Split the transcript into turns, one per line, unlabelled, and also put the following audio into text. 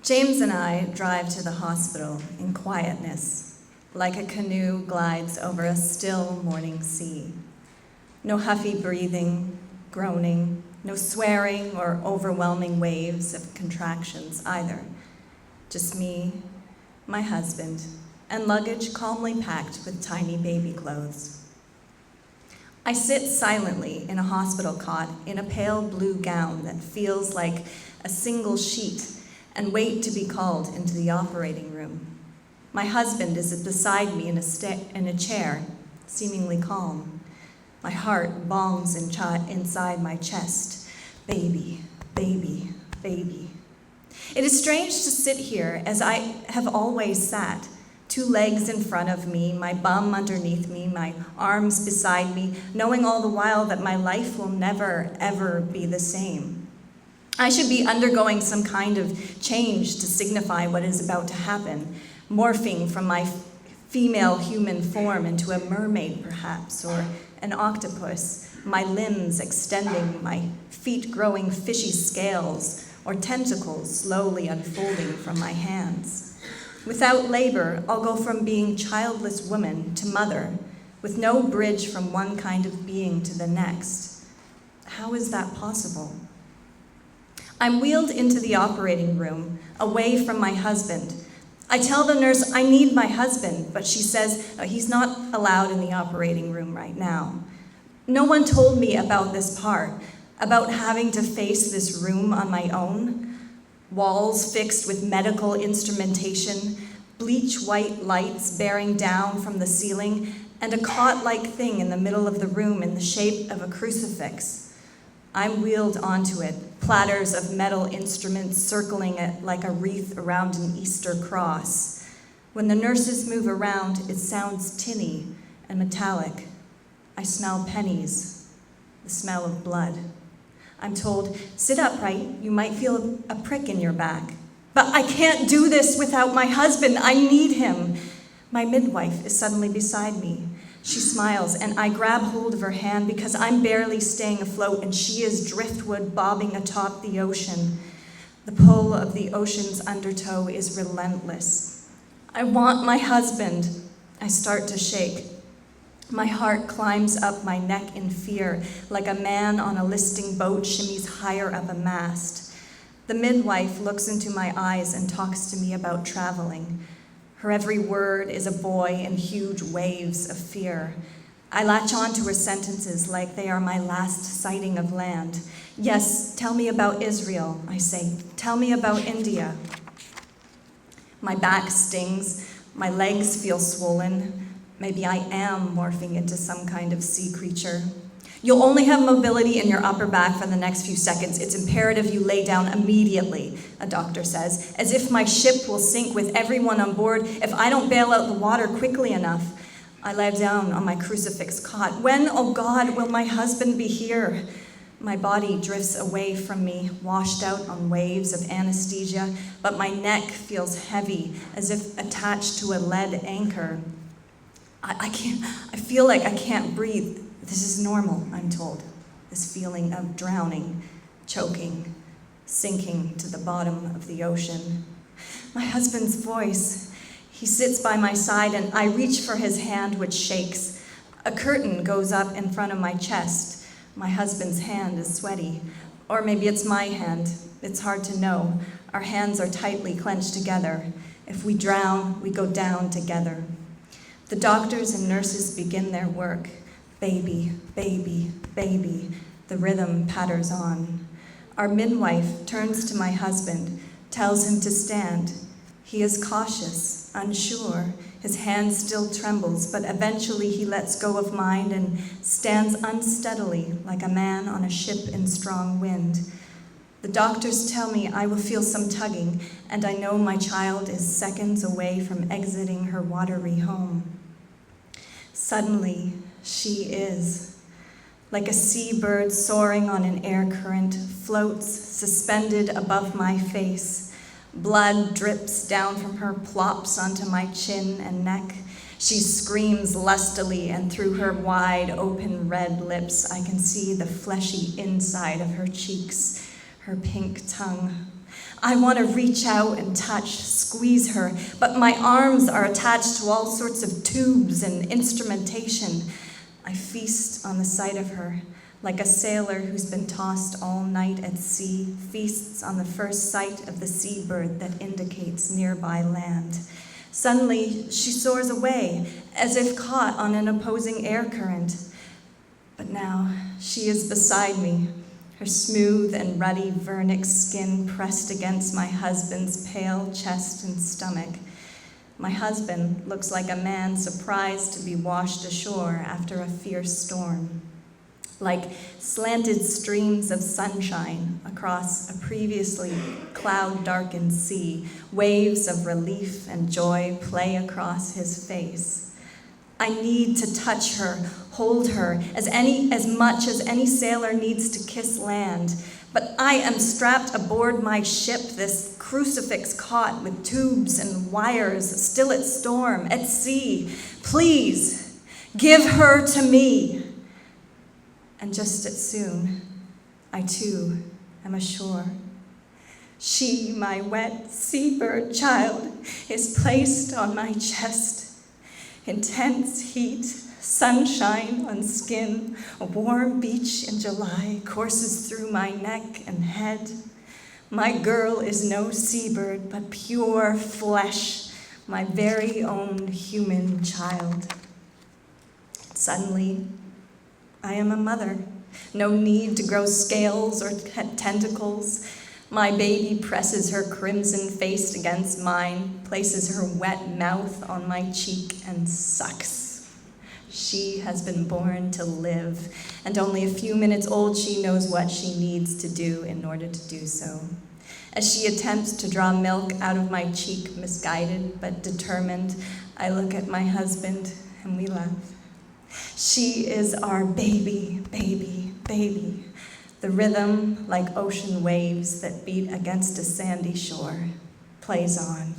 James and I drive to the hospital in quietness, like a canoe glides over a still morning sea. No huffy breathing, groaning, no swearing or overwhelming waves of contractions either. Just me, my husband, and luggage calmly packed with tiny baby clothes. I sit silently in a hospital cot in a pale blue gown that feels like a single sheet and wait to be called into the operating room. My husband is beside me in a chair, seemingly calm. My heart bongs inside my chest. Baby, baby, baby. It is strange to sit here as I have always sat, 2 legs in front of me, my bum underneath me, my arms beside me, knowing all the while that my life will never, ever be the same. I should be undergoing some kind of change to signify what is about to happen, morphing from my female human form into a mermaid perhaps, or an octopus, my limbs extending, my feet growing fishy scales, or tentacles slowly unfolding from my hands. Without labor, I'll go from being childless woman to mother, with no bridge from one kind of being to the next. How is that possible? I'm wheeled into the operating room, away from my husband. I tell the nurse I need my husband, but she says he's not allowed in the operating room right now. No one told me about this part, about having to face this room on my own. Walls fixed with medical instrumentation, bleach white lights bearing down from the ceiling, and a cot-like thing in the middle of the room in the shape of a crucifix. I'm wheeled onto it, platters of metal instruments circling it like a wreath around an Easter cross. When the nurses move around, it sounds tinny and metallic. I smell pennies, the smell of blood. I'm told, sit upright, you might feel a prick in your back. But I can't do this without my husband, I need him. My midwife is suddenly beside me. She smiles, and I grab hold of her hand because I'm barely staying afloat and she is driftwood bobbing atop the ocean. The pull of the ocean's undertow is relentless. I want my husband. I start to shake. My heart climbs up my neck in fear, like a man on a listing boat shimmies higher up a mast. The midwife looks into my eyes and talks to me about traveling. Her every word is a boy in huge waves of fear. I latch on to her sentences like they are my last sighting of land. Yes, tell me about Israel, I say. Tell me about India. My back stings. My legs feel swollen. Maybe I am morphing into some kind of sea creature. You'll only have mobility in your upper back for the next few seconds. It's imperative you lay down immediately, a doctor says, as if my ship will sink with everyone on board if I don't bail out the water quickly enough. I lie down on my crucifix cot. When, oh God, will my husband be here? My body drifts away from me, washed out on waves of anesthesia, but my neck feels heavy, as if attached to a lead anchor. I feel like I can't breathe. This is normal, I'm told. This feeling of drowning, choking, sinking to the bottom of the ocean. My husband's voice. He sits by my side and I reach for his hand, which shakes. A curtain goes up in front of my chest. My husband's hand is sweaty. Or maybe it's my hand. It's hard to know. Our hands are tightly clenched together. If we drown, we go down together. The doctors and nurses begin their work. Baby, baby, baby, the rhythm patters on. Our midwife turns to my husband, tells him to stand. He is cautious, unsure. His hand still trembles, but eventually he lets go of mine and stands unsteadily like a man on a ship in strong wind. The doctors tell me I will feel some tugging, and I know my child is seconds away from exiting her watery home. Suddenly, she is. Like a seabird soaring on an air current, floats suspended above my face. Blood drips down from her, plops onto my chin and neck. She screams lustily, and through her wide open red lips, I can see the fleshy inside of her cheeks, her pink tongue. I want to reach out and touch, squeeze her, but my arms are attached to all sorts of tubes and instrumentation. I feast on the sight of her, like a sailor who's been tossed all night at sea, feasts on the first sight of the seabird that indicates nearby land. Suddenly, she soars away, as if caught on an opposing air current. But now, she is beside me, her smooth and ruddy vernix skin pressed against my husband's pale chest and stomach. My husband looks like a man surprised to be washed ashore after a fierce storm. Like slanted streams of sunshine across a previously cloud-darkened sea, waves of relief and joy play across his face. I need to touch her, hold her, as much as any sailor needs to kiss land. But I am strapped aboard my ship, this crucifix caught with tubes and wires, still at storm, at sea. Please, give her to me. And just as soon, I too am ashore. She, my wet seabird child, is placed on my chest. Intense heat, sunshine on skin, a warm beach in July courses through my neck and head. My girl is no seabird, but pure flesh, my very own human child. Suddenly, I am a mother. No need to grow scales or tentacles. My baby presses her crimson face against mine, places her wet mouth on my cheek, and sucks. She has been born to live, and only a few minutes old, she knows what she needs to do in order to do so. As she attempts to draw milk out of my cheek, misguided but determined, I look at my husband and we laugh. She is our baby, baby, baby. The rhythm, like ocean waves that beat against a sandy shore, plays on.